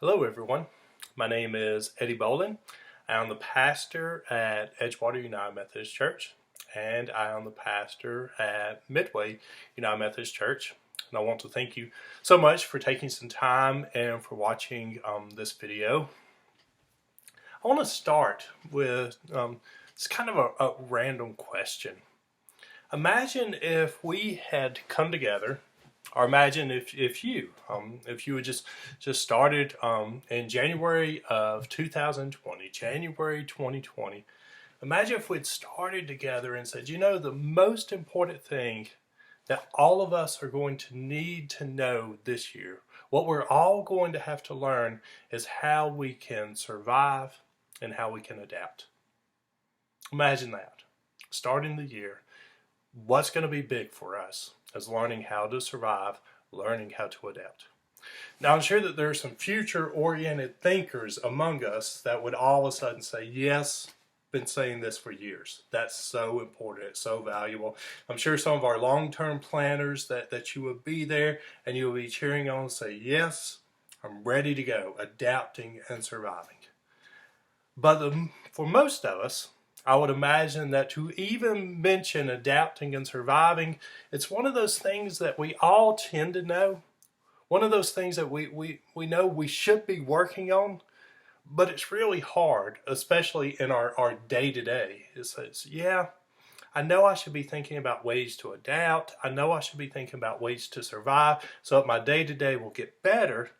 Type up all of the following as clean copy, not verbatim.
Hello everyone, my name is Eddie Bolen. I'm the pastor at Edgewater United Methodist Church, and I am the pastor at Midway United Methodist Church. And I want to thank you so much for taking some time and for watching this video. I want to start with it's kind of a random question. Imagine if we had come together, or imagine if you had just started in January of 2020, January 2020. Imagine if we'd started together and said, you know, the most important thing that all of us are going to need to know this year, what we're all going to have to learn, is how we can survive and how we can adapt. Imagine that. Starting the year, what's going to be big for us is learning how to survive, learning how to adapt. Now, I'm sure that there are some future-oriented thinkers among us that would all of a sudden say, yes, been saying this for years. That's so important. It's so valuable. I'm sure some of our long-term planners that you would be there and you will be cheering on and say, yes, I'm ready to go, adapting and surviving. But for most of us, I would imagine that to even mention adapting and surviving, it's one of those things that we all tend to know. One of those things that we know we should be working on, but it's really hard, especially in our day-to-day. It's, yeah, I know I should be thinking about ways to adapt. I know I should be thinking about ways to survive so that my day-to-day will get better.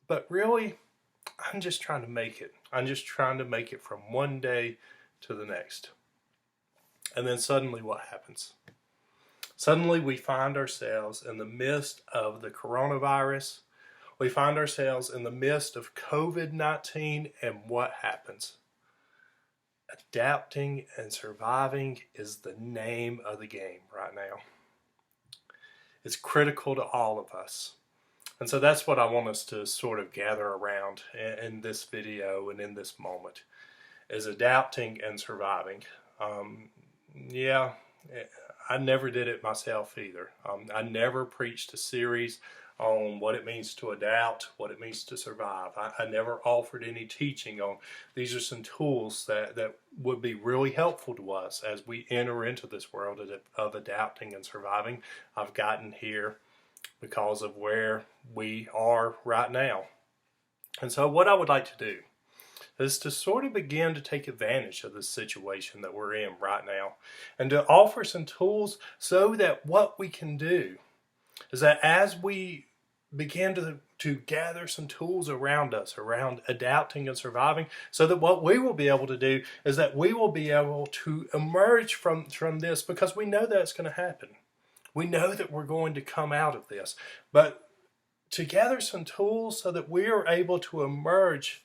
But really, I'm just trying to make it. I'm just trying to make it from one day to the next. And then suddenly what happens? Suddenly we find ourselves in the midst of the coronavirus. We find ourselves in the midst of COVID-19, and what happens? Adapting and surviving is the name of the game right now. It's critical to all of us. And so that's what I want us to sort of gather around in this video and in this moment, is adapting and surviving. Yeah, I never did it myself either. I never preached a series on what it means to adapt, what it means to survive. I never offered any teaching on these are some tools that would be really helpful to us as we enter into this world of adapting and surviving. I've gotten here because of where we are right now. And so what I would like to do is to sort of begin to take advantage of this situation that we're in right now and to offer some tools so that what we can do is that as we begin to gather some tools around us, around adapting and surviving, so that what we will be able to do is that we will be able to emerge from this, because we know that's going to happen. We know that we're going to come out of this, but to gather some tools so that we are able to emerge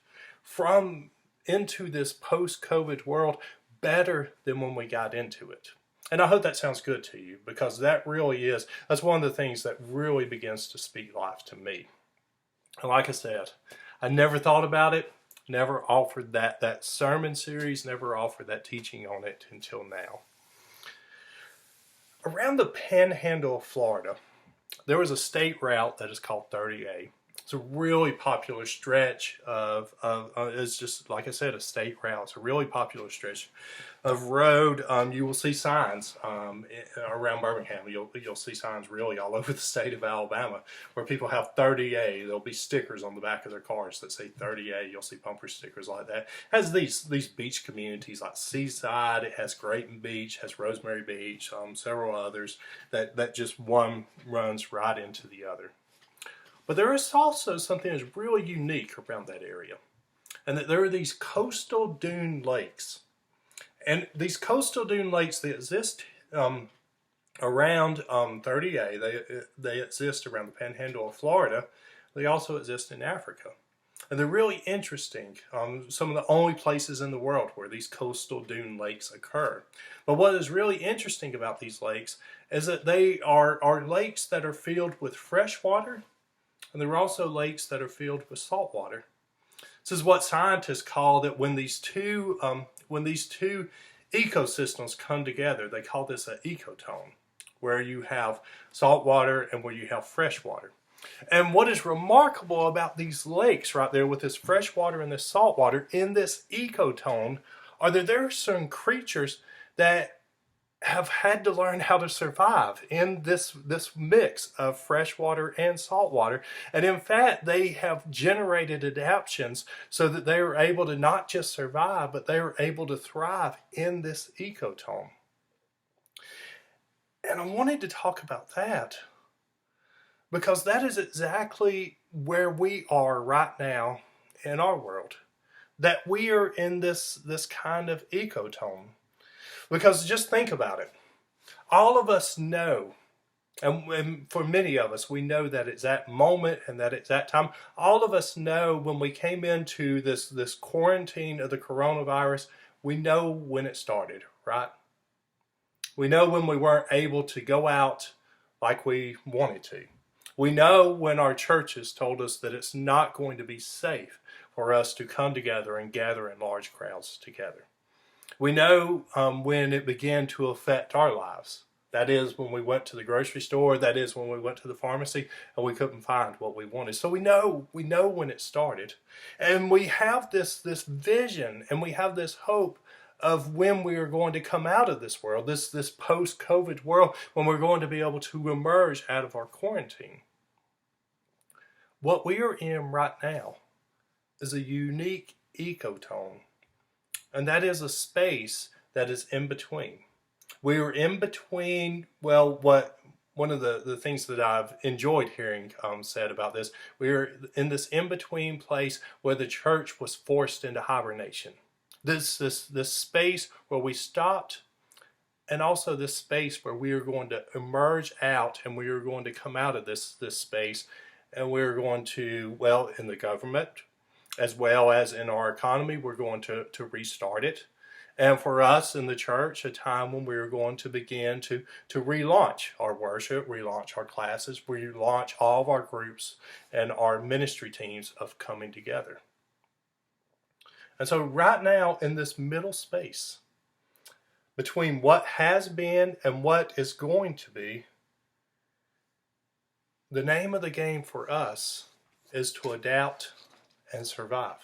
into this post-COVID world better than when we got into it. And I hope that sounds good to you, because that's one of the things that really begins to speak life to me. And like I said, I never thought about it, never offered that sermon series, never offered that teaching on it until now. Around the panhandle of Florida, there was a state route that is called 30A. It's a really popular stretch it's just, like I said, a state route. It's a really popular stretch of road. You will see signs around Birmingham. You'll see signs really all over the state of Alabama where people have 30A. There'll be stickers on the back of their cars that say 30A. You'll see bumper stickers like that. It has these beach communities like Seaside. It has Grayton Beach, has Rosemary Beach, several others that just one runs right into the other. But there is also something that's really unique around that area, and that there are these coastal dune lakes. And these coastal dune lakes, they exist around 30A. They exist around the panhandle of Florida. They also exist in Africa. And they're really interesting. Some of the only places in the world where these coastal dune lakes occur. But what is really interesting about these lakes is that they are lakes that are filled with fresh water, and there are also lakes that are filled with salt water. This is what scientists call that when these two ecosystems come together, they call this an ecotone, where you have salt water and where you have fresh water. And what is remarkable about these lakes right there with this fresh water and this salt water in this ecotone are that there are some creatures that have had to learn how to survive in this mix of fresh water and salt water. And in fact, they have generated adaptations so that they are able to not just survive, but they are able to thrive in this ecotone. And I wanted to talk about that because that is exactly where we are right now in our world. That we are in this kind of ecotone. Because just think about it. All of us know, and for many of us, we know that it's that moment and that it's that time. All of us know when we came into this quarantine of the coronavirus, we know when it started, right? We know when we weren't able to go out like we wanted to. We know when our churches told us that it's not going to be safe for us to come together and gather in large crowds together. We know when it began to affect our lives. That is when we went to the grocery store. That is when we went to the pharmacy and we couldn't find what we wanted. So we know when it started. And we have this vision and we have this hope of when we are going to come out of this world, this post-COVID world, when we're going to be able to emerge out of our quarantine. What we are in right now is a unique ecotone. And that is a space that is in between. We are in between, well, one of the things that I've enjoyed hearing said about this, we are in this in-between place where the church was forced into hibernation. This space where we stopped, and also this space where we are going to emerge out and we are going to come out of this space, and we're going to, well, in the government, as well as in our economy, we're going to restart it. And for us in the church, a time when we're going to begin to relaunch our worship, relaunch our classes, relaunch all of our groups and our ministry teams of coming together. And so right now in this middle space, between what has been and what is going to be, the name of the game for us is to adapt and survive.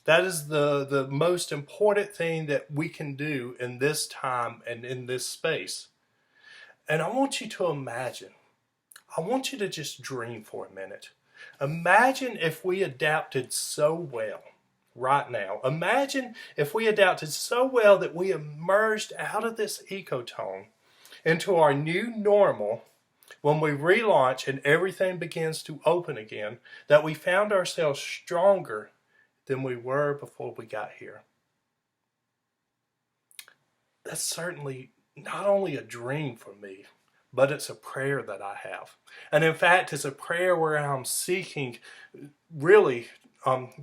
That is the most important thing that we can do in this time and in this space. And I want you to imagine, I want you to just dream for a minute. Imagine if we adapted so well right now. Imagine if we adapted so well that we emerged out of this ecotone into our new normal when we relaunch and everything begins to open again, that we found ourselves stronger than we were before we got here. That's certainly not only a dream for me, but it's a prayer that I have. And in fact, it's a prayer where I'm seeking really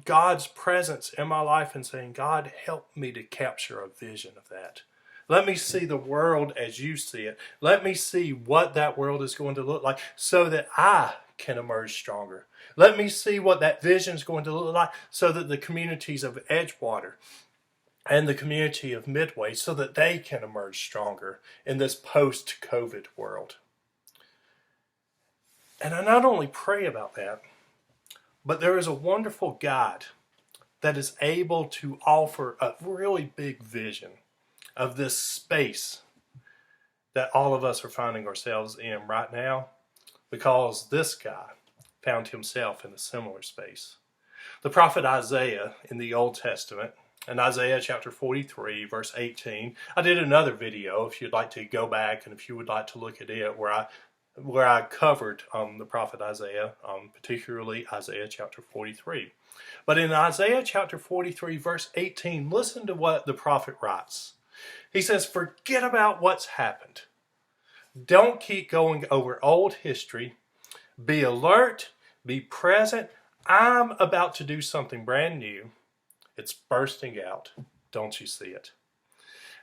God's presence in my life and saying, God, help me to capture a vision of that. Let me see the world as you see it. Let me see what that world is going to look like so that I can emerge stronger. Let me see what that vision is going to look like so that the communities of Edgewater and the community of Midway, so that they can emerge stronger in this post-COVID world. And I not only pray about that, but there is a wonderful God that is able to offer a really big vision of this space that all of us are finding ourselves in right now, because this guy found himself in a similar space. The prophet Isaiah in the Old Testament, in Isaiah chapter 43, verse 18, I did another video if you'd like to go back and if you would like to look at it where I covered the prophet Isaiah, particularly Isaiah chapter 43. But in Isaiah chapter 43, verse 18, listen to what the prophet writes. He says, forget about what's happened. Don't keep going over old history. Be alert. Be present. I'm about to do something brand new. It's bursting out. Don't you see it?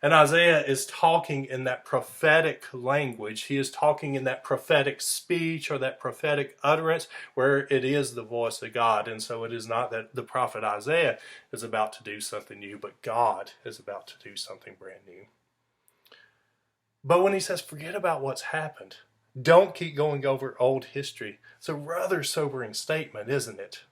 And Isaiah is talking in that prophetic language. He is talking in that prophetic speech or that prophetic utterance where it is the voice of God. And so it is not that the prophet Isaiah is about to do something new, but God is about to do something brand new. But when he says, forget about what's happened, Don't keep going over old history. It's a rather sobering statement, isn't it?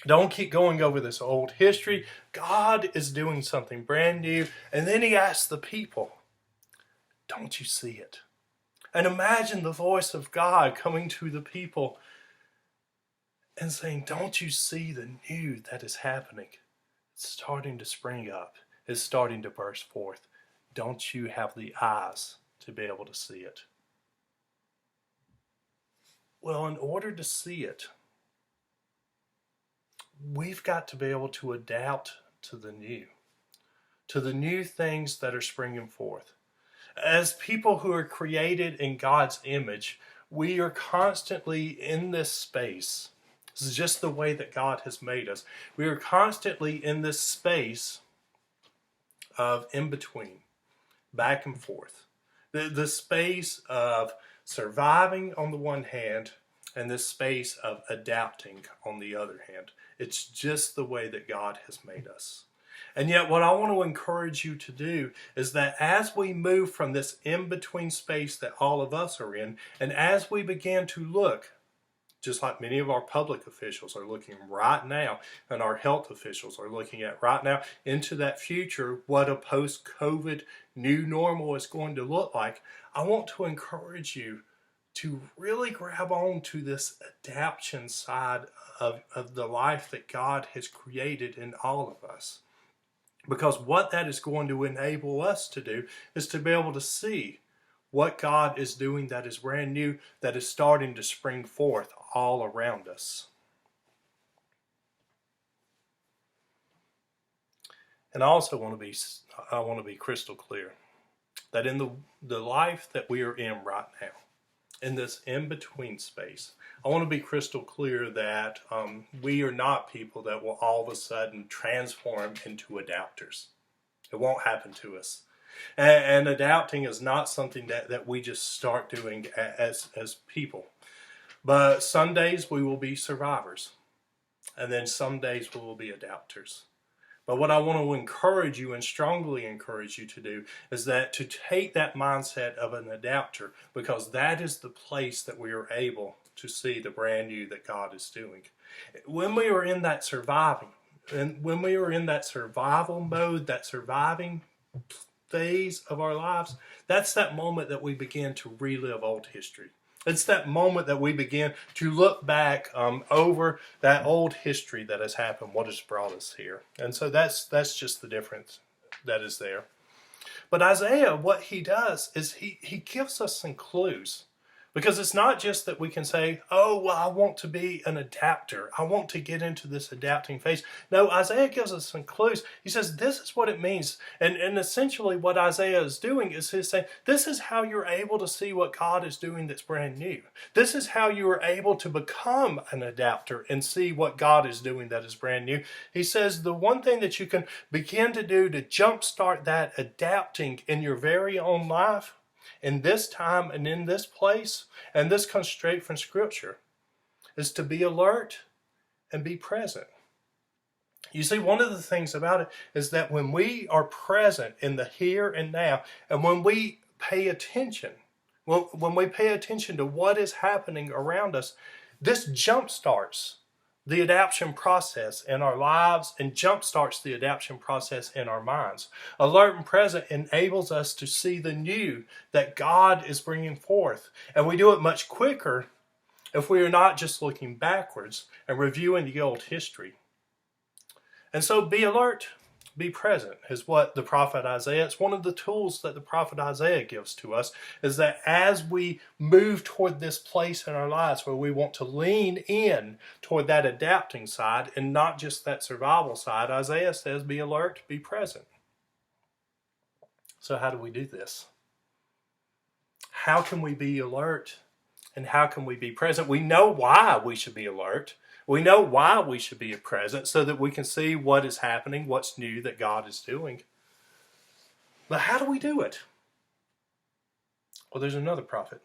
Don't keep going over this old history. God is doing something brand new. And then he asks the people, don't you see it? And imagine the voice of God coming to the people and saying, don't you see the new that is happening? It's starting to spring up. It's starting to burst forth. Don't you have the eyes to be able to see it? Well, in order to see it, we've got to be able to adapt to the new things that are springing forth. As people who are created in God's image, we are constantly in this space. This is just the way that God has made us. We are constantly in this space of in between, back and forth. The space of surviving on the one hand, and this space of adapting on the other hand. It's just the way that God has made us. And yet what I want to encourage you to do is that as we move from this in-between space that all of us are in, and as we begin to look, just like many of our public officials are looking right now, and our health officials are looking at right now, into that future, what a post-COVID new normal is going to look like, I want to encourage you to really grab on to this adaptation side of the life that God has created in all of us. Because what that is going to enable us to do is to be able to see what God is doing that is brand new, that is starting to spring forth all around us. And I also want to be crystal clear that in the life that we are in right now, in this in-between space, I want to be crystal clear that we are not people that will all of a sudden transform into adapters. It won't happen to us. And adapting is not something that we just start doing as people. But some days we will be survivors. And then some days we will be adapters. But what I want to encourage you and strongly encourage you to do is that to take that mindset of an adapter, because that is the place that we are able to see the brand new that God is doing. When we are in that surviving, and when we are in that survival mode, that surviving phase of our lives, that's that moment that we begin to relive old history. It's that moment that we begin to look back over that old history that has happened, what has brought us here. And so that's just the difference that is there. But Isaiah, what he does is he gives us some clues. Because it's not just that we can say, oh, well, I want to be an adapter. I want to get into this adapting phase. No, Isaiah gives us some clues. He says, this is what it means. And essentially what Isaiah is doing is he's saying, this is how you're able to see what God is doing that's brand new. This is how you are able to become an adapter and see what God is doing that is brand new. He says the one thing that you can begin to do to jumpstart that adapting in your very own life, in this time and in this place, and this comes straight from Scripture, is to be alert and be present. You see, one of the things about it is that when we are present in the here and now, and when we pay attention, when we pay attention to what is happening around us, this jumpstarts the adaptation process in our lives and jumpstarts the adaptation process in our minds. Alert and present enables us to see the new that God is bringing forth. And we do it much quicker if we are not just looking backwards and reviewing the old history. And so be alert, be present is what the prophet Isaiah, it's one of the tools that the prophet Isaiah gives to us, is that as we move toward this place in our lives where we want to lean in toward that adapting side and not just that survival side, Isaiah says be alert, be present. So how do we do this? How can we be alert and how can we be present? We know why we should be alert. We know why we should be present so that we can see what is happening, what's new that God is doing. But how do we do it? Well, there's another prophet.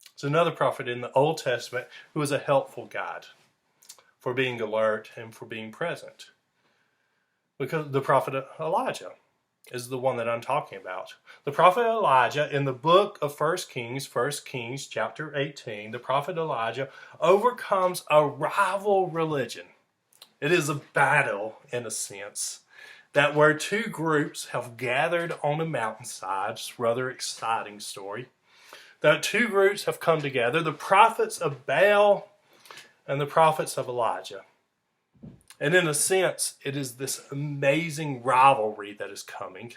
There's another prophet in the Old Testament who is a helpful guide for being alert and for being present. Because the prophet Elijah. is the one that I'm talking about. The prophet Elijah, in the book of First Kings chapter 18, the prophet Elijah overcomes a rival religion. It is a battle, in a sense, that where two groups have gathered on a mountainside. It's a rather exciting story. That two groups have come together, the prophets of Baal and the prophets of Elijah. And in a sense, it is this amazing rivalry that is coming.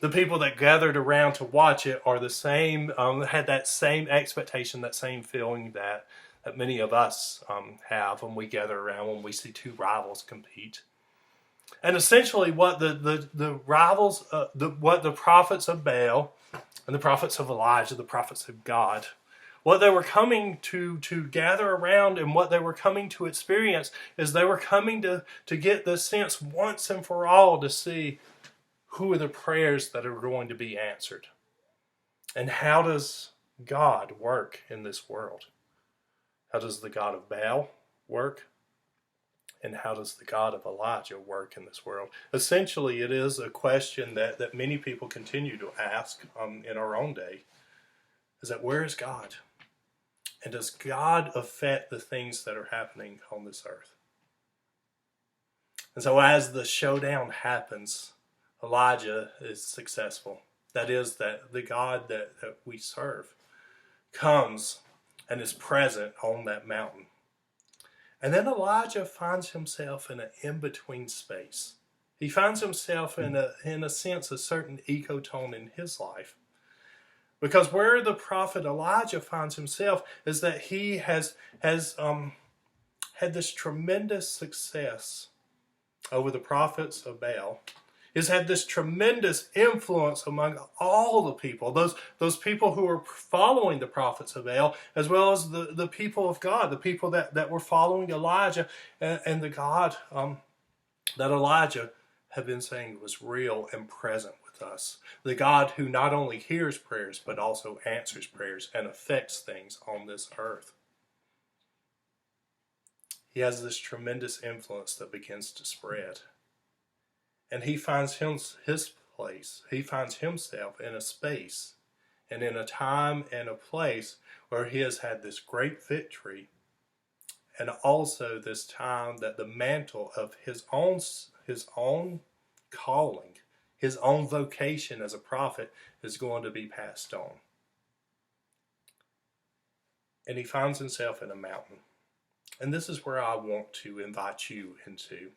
The people that gathered around to watch it are the same, had that same expectation, that same feeling that many of us have when we gather around, when we see two rivals compete. And essentially what the rivals, what the prophets of Baal and the prophets of Elijah, the prophets of God, what they were coming to gather around and what they were coming to experience is they were coming to get this sense once and for all to see who are the prayers that are going to be answered. And how does God work in this world? How does the God of Baal work? And how does the God of Elijah work in this world? Essentially, it is a question that many people continue to ask in our own day. Is that where is God? And does God affect the things that are happening on this earth? And so as the showdown happens, Elijah is successful. That is, that the God that we serve comes and is present on that mountain. And then Elijah finds himself in an in-between space. He finds himself in a sense, a certain ecotone in his life. Because where the prophet Elijah finds himself is that he has had this tremendous success over the prophets of Baal. He's had this tremendous influence among all the people, those people who were following the prophets of Baal, as well as the people of God, the people that were following Elijah, and the God that Elijah had been saying was real and present with us. The God who not only hears prayers, but also answers prayers and affects things on this earth. He has this tremendous influence that begins to spread. And he finds his place. He finds himself in a space and in a time and a place where he has had this great victory, and also this time that the mantle of his own calling, his own vocation as a prophet is going to be passed on. And he finds himself in a mountain. And this is where I want to invite you into.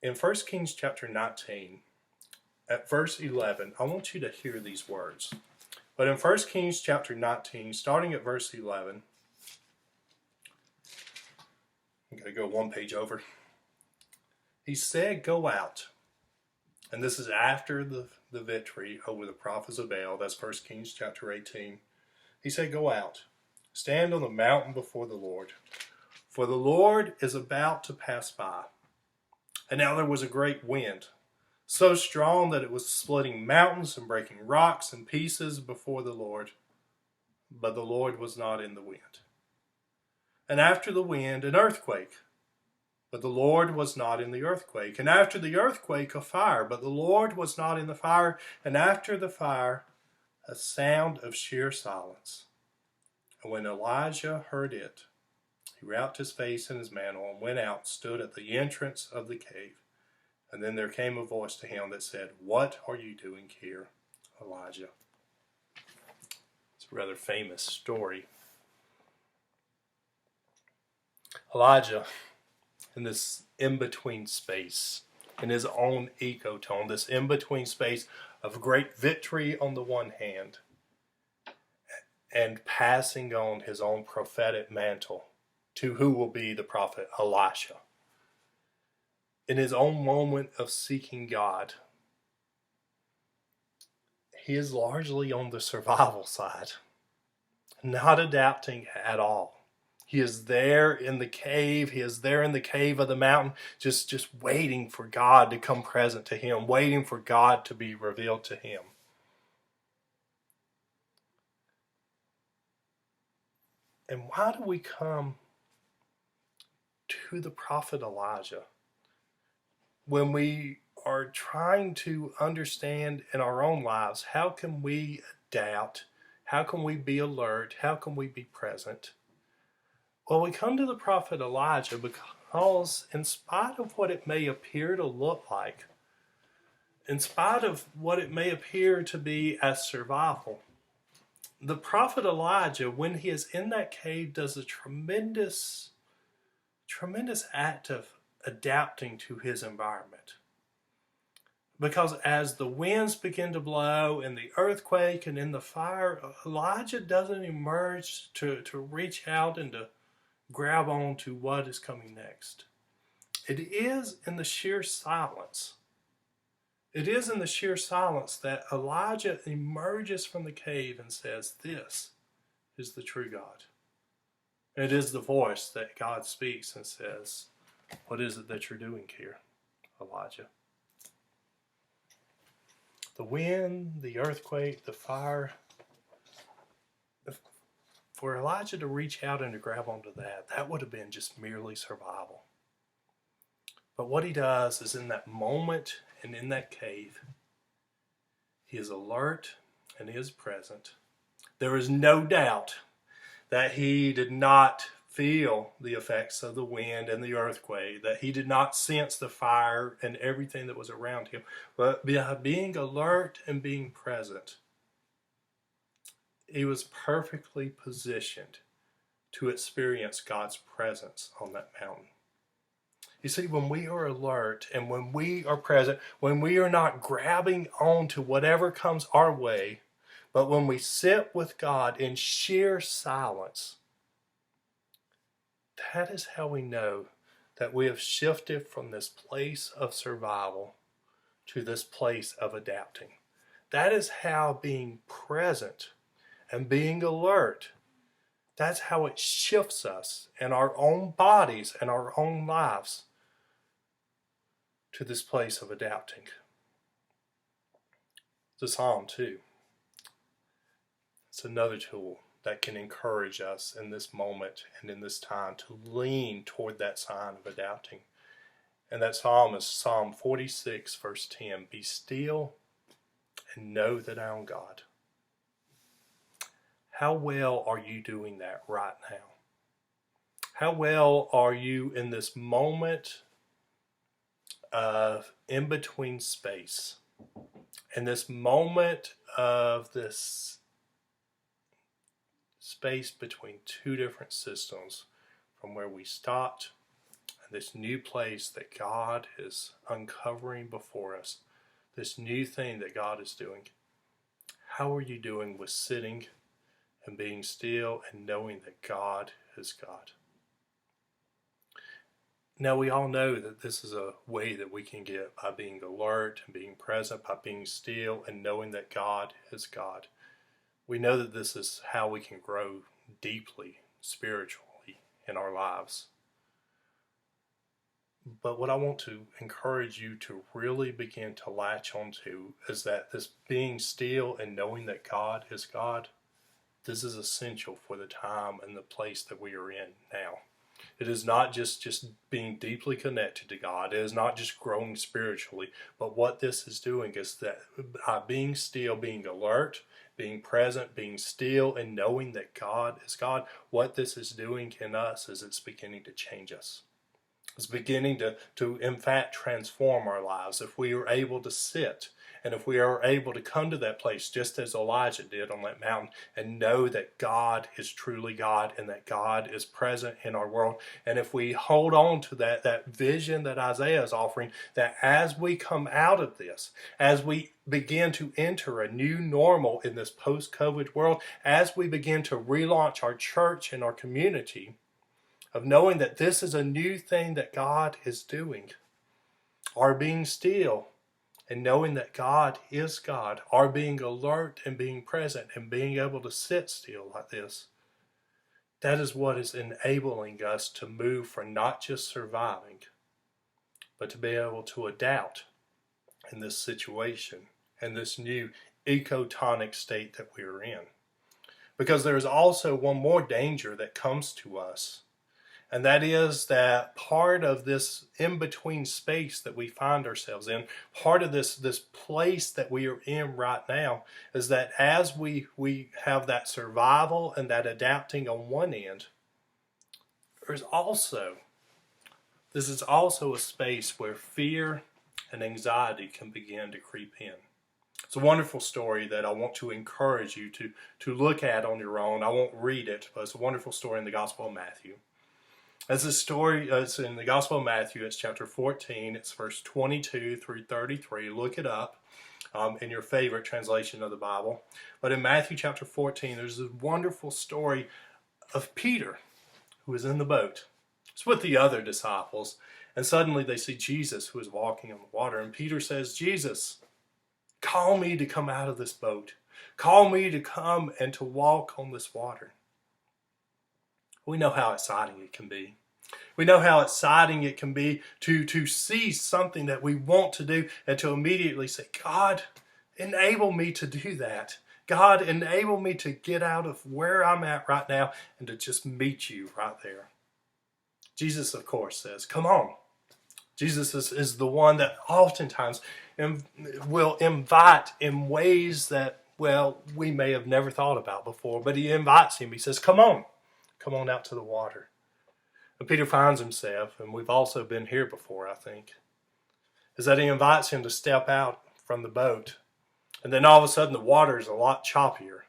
In 1 Kings chapter 19, at verse 11, I want you to hear these words. But in 1 Kings chapter 19, starting at verse 11, I'm going to go one page over. He said, "Go out." And this is after the victory over the prophets of Baal. That's 1 Kings chapter 18. He said, "Go out, stand on the mountain before the Lord, for the Lord is about to pass by." And now there was a great wind, so strong that it was splitting mountains and breaking rocks in pieces before the Lord. But the Lord was not in the wind. And after the wind, an earthquake. But the Lord was not in the earthquake. And after the earthquake, a fire. But the Lord was not in the fire. And after the fire, a sound of sheer silence. And when Elijah heard it, he wrapped his face in his mantle and went out and stood at the entrance of the cave. And then there came a voice to him that said, "What are you doing here, Elijah?" It's a rather famous story. Elijah, in this in-between space, in his own ecotone, this in-between space of great victory on the one hand, and passing on his own prophetic mantle to who will be the prophet Elisha. In his own moment of seeking God, he is largely on the survival side, not adapting at all. He is there in the cave. He is there in the cave of the mountain, just waiting for God to come present to him, waiting for God to be revealed to him. And why do we come to the prophet Elijah when we are trying to understand in our own lives, how can we adapt? How can we be alert? How can we be present? Well, we come to the prophet Elijah because in spite of what it may appear to look like, in spite of what it may appear to be as survival, the prophet Elijah, when he is in that cave, does a tremendous act of adapting to his environment. Because as the winds begin to blow and the earthquake and in the fire, Elijah doesn't emerge to reach out and to grab on to what is coming next. It is in the sheer silence. It is in the sheer silence that Elijah emerges from the cave and says, "This is the true God." It is the voice that God speaks and says, "What is it that you're doing here, Elijah?" The wind, the earthquake, the fire. For Elijah to reach out and to grab onto that would have been just merely survival. But what he does is in that moment and in that cave, he is alert and he is present. There is no doubt that he did not feel the effects of the wind and the earthquake, that he did not sense the fire and everything that was around him. But by being alert and being present, he was perfectly positioned to experience God's presence on that mountain. You see, when we are alert and when we are present, when we are not grabbing on to whatever comes our way, but when we sit with God in sheer silence, that is how we know that we have shifted from this place of survival to this place of adapting. That is how being present and being alert, that's how it shifts us in our own bodies and our own lives to this place of adapting. The Psalm 2. It's another tool that can encourage us in this moment and in this time to lean toward that sign of adapting. And that psalm is Psalm 46, verse 10. "Be still and know that I am God." How well are you doing that right now? How well are you in this moment of in-between space, in this moment of this space between two different systems, from where we stopped and this new place that God is uncovering before us, this new thing that God is doing? How are you doing with sitting and being still and knowing that God is God? Now, we all know that this is a way that we can get by being alert and being present, by being still and knowing that God is God. We know that this is how we can grow deeply, spiritually in our lives. But what I want to encourage you to really begin to latch onto is that this being still and knowing that God is God, this is essential for the time and the place that we are in now. It is not just being deeply connected to God. It is not just growing spiritually. But what this is doing is that by being still, being alert, being present, being still, and knowing that God is God, what this is doing in us is it's beginning to change us. It's beginning to in fact transform our lives. If we are able to sit and if we are able to come to that place just as Elijah did on that mountain and know that God is truly God and that God is present in our world, and if we hold on to that vision that Isaiah is offering, that as we come out of this, as we begin to enter a new normal in this post-COVID world, as we begin to relaunch our church and our community, of knowing that this is a new thing that God is doing, our being still and knowing that God is God, our being alert and being present and being able to sit still like this, that is what is enabling us to move from not just surviving, but to be able to adapt in this situation and this new ecotonic state that we are in. Because there is also one more danger that comes to us, And that is that part of this in-between space that we find ourselves in, part of this place that we are in right now, is that as we have that survival and that adapting on one end, this is also a space where fear and anxiety can begin to creep in. It's a wonderful story that I want to encourage you to look at on your own. I won't read it, but it's a wonderful story in the Gospel of Matthew. It's a story, it's in the Gospel of Matthew, it's chapter 14, it's verse 22 through 33. Look it up in your favorite translation of the Bible. But in Matthew chapter 14, there's a wonderful story of Peter, who is in the boat. It's with the other disciples. And suddenly they see Jesus, who is walking on the water. And Peter says, Jesus, call me to come out of this boat. Call me to come and to walk on this water. We know how exciting it can be. We know how exciting it can be to see something that we want to do and to immediately say, God, enable me to do that. God, enable me to get out of where I'm at right now and to just meet you right there. Jesus, of course, says, come on. Jesus is the one that oftentimes will invite in ways that, well, we may have never thought about before, but he invites him. He says, come on out to the water. And Peter finds himself, and we've also been here before, I think, is that he invites him to step out from the boat. And then all of a sudden the water is a lot choppier.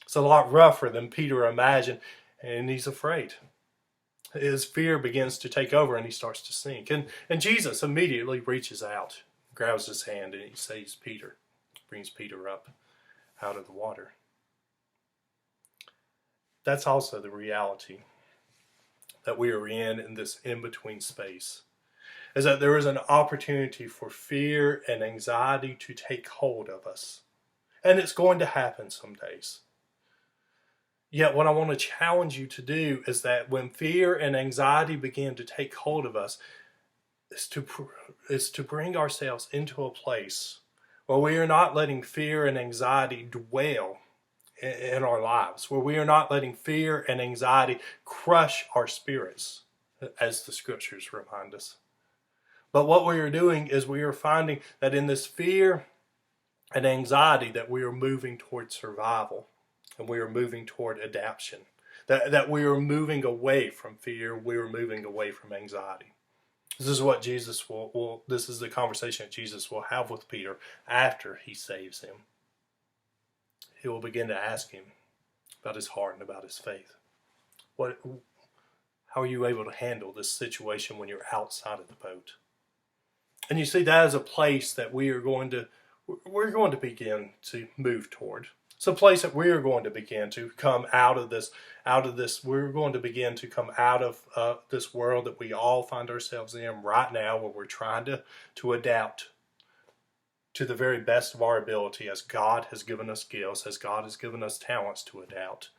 It's a lot rougher than Peter imagined, and he's afraid. His fear begins to take over and he starts to sink. And Jesus immediately reaches out, grabs his hand, and he saves Peter, brings Peter up out of the water. That's also the reality that we are in this in-between space, is that there is an opportunity for fear and anxiety to take hold of us. And it's going to happen some days. Yet what I want to challenge you to do is that when fear and anxiety begin to take hold of us, is to bring ourselves into a place where we are not letting fear and anxiety dwell in our lives, where we are not letting fear and anxiety crush our spirits, as the scriptures remind us. But what we are doing is we are finding that in this fear and anxiety that we are moving toward survival, and we are moving toward adaptation, that we are moving away from fear, we are moving away from anxiety. This is what Jesus this is the conversation that Jesus will have with Peter after he saves him. He will begin to ask him about his heart and about his faith. How are you able to handle this situation when you're outside of the boat? And you see, that is a place that we're going to begin to move toward. It's a place that we are going to begin to come out of this. We're going to begin to come out of this world that we all find ourselves in right now, where we're trying to adapt to the very best of our ability, as God has given us gifts, as God has given us talents to adapt.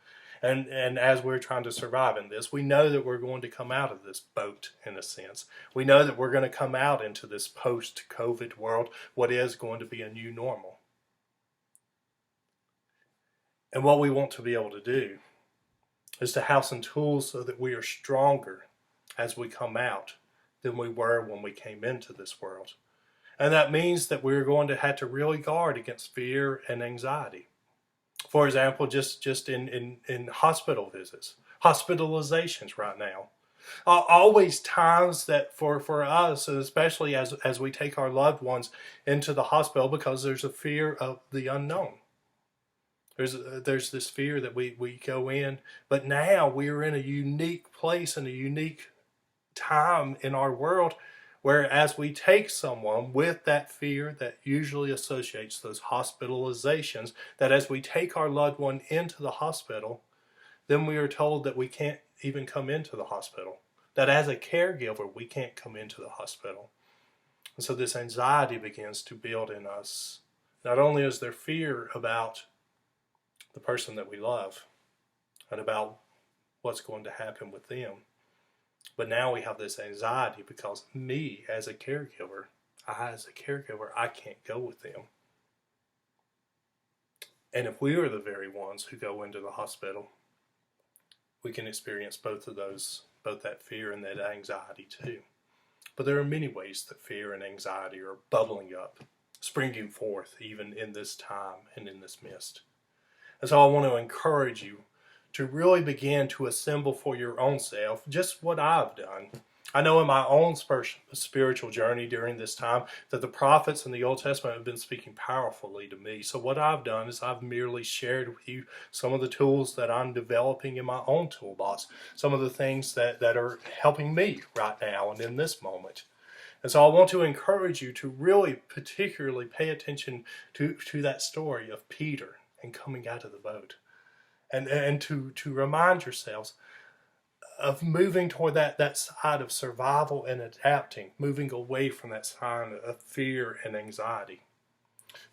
And as we're trying to survive in this, we know that we're going to come out of this boat, in a sense. We know that we're going to come out into this post-COVID world, what is going to be a new normal. And what we want to be able to do is to have some tools so that we are stronger as we come out than we were when we came into this world. And that means that we're going to have to really guard against fear and anxiety. For example, just in hospital visits, hospitalizations right now. Always times that for us, especially as we take our loved ones into the hospital, because there's a fear of the unknown. There's this fear that we go in, but now we are in a unique place and a unique time in our world, where as we take someone with that fear that usually associates those hospitalizations, that as we take our loved one into the hospital, then we are told that we can't even come into the hospital. That as a caregiver, we can't come into the hospital. And so this anxiety begins to build in us. Not only is there fear about the person that we love and about what's going to happen with them, but now we have this anxiety because me as a caregiver, I can't go with them. And if we are the very ones who go into the hospital, we can experience both of those, both that fear and that anxiety too. But there are many ways that fear and anxiety are bubbling up, springing forth even in this time and in this midst. And so I want to encourage you to really begin to assemble for your own self just what I've done. I know in my own spiritual journey during this time that the prophets in the Old Testament have been speaking powerfully to me. So what I've done is I've merely shared with you some of the tools that I'm developing in my own toolbox, some of the things that are helping me right now and in this moment. And so I want to encourage you to really particularly pay attention to that story of Peter and coming out of the boat. And to remind yourselves of moving toward that side of survival and adapting, moving away from that side of fear and anxiety.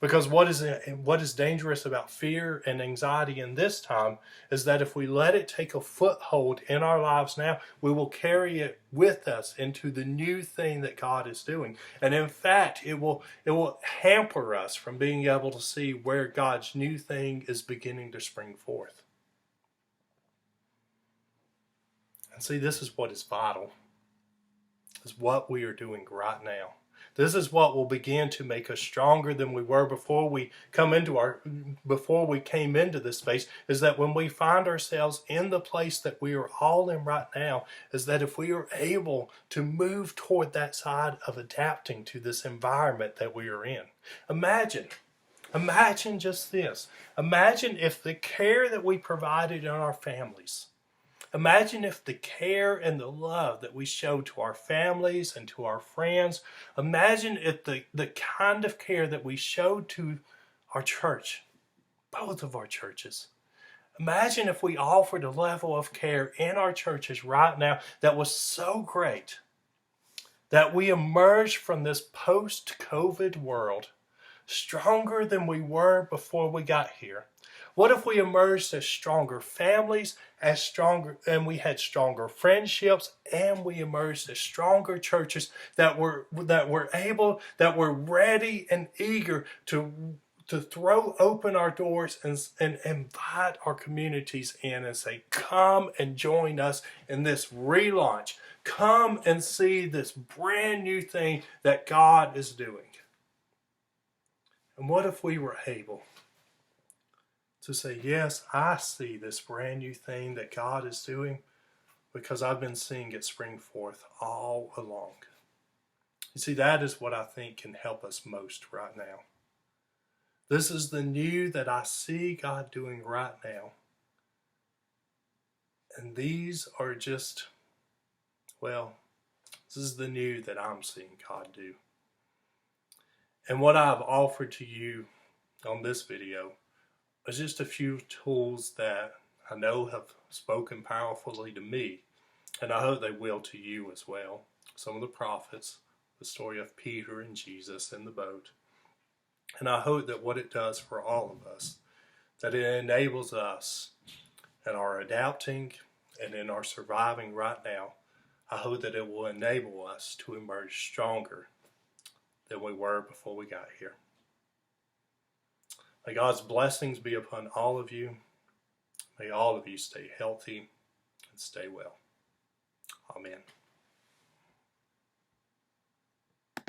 Because what is dangerous about fear and anxiety in this time is that if we let it take a foothold in our lives now, we will carry it with us into the new thing that God is doing. And in fact, it will hamper us from being able to see where God's new thing is beginning to spring forth. And see, this is what is vital. This is what we are doing right now. This is what will begin to make us stronger than we were before we came into this space, is that when we find ourselves in the place that we are all in right now, is that if we are able to move toward that side of adapting to this environment that we are in. Imagine just this. Imagine if the care that we provided in our families, imagine if the care and the love that we showed to our families and to our friends, imagine if the kind of care that we showed to our church, both of our churches. Imagine if we offered a level of care in our churches right now that was so great that we emerged from this post-COVID world stronger than we were before we got here. What if we emerged as stronger families, and we had stronger friendships, and we emerged as stronger churches that were ready and eager to throw open our doors and invite our communities in and say, come and join us in this relaunch. Come and see this brand new thing that God is doing. And what if we were able to say, yes, I see this brand new thing that God is doing because I've been seeing it spring forth all along. You see, that is what I think can help us most right now. This is the new that I see God doing right now. And these are just, this is the new that I'm seeing God do. And what I've offered to you on this video is just a few tools that I know have spoken powerfully to me, and I hope they will to you as well. Some of the prophets, the story of Peter and Jesus in the boat. And I hope that what it does for all of us, that it enables us in our adapting and in our surviving right now. I hope that it will enable us to emerge stronger than we were before we got here. May God's blessings be upon all of you. May all of you stay healthy and stay well. Amen.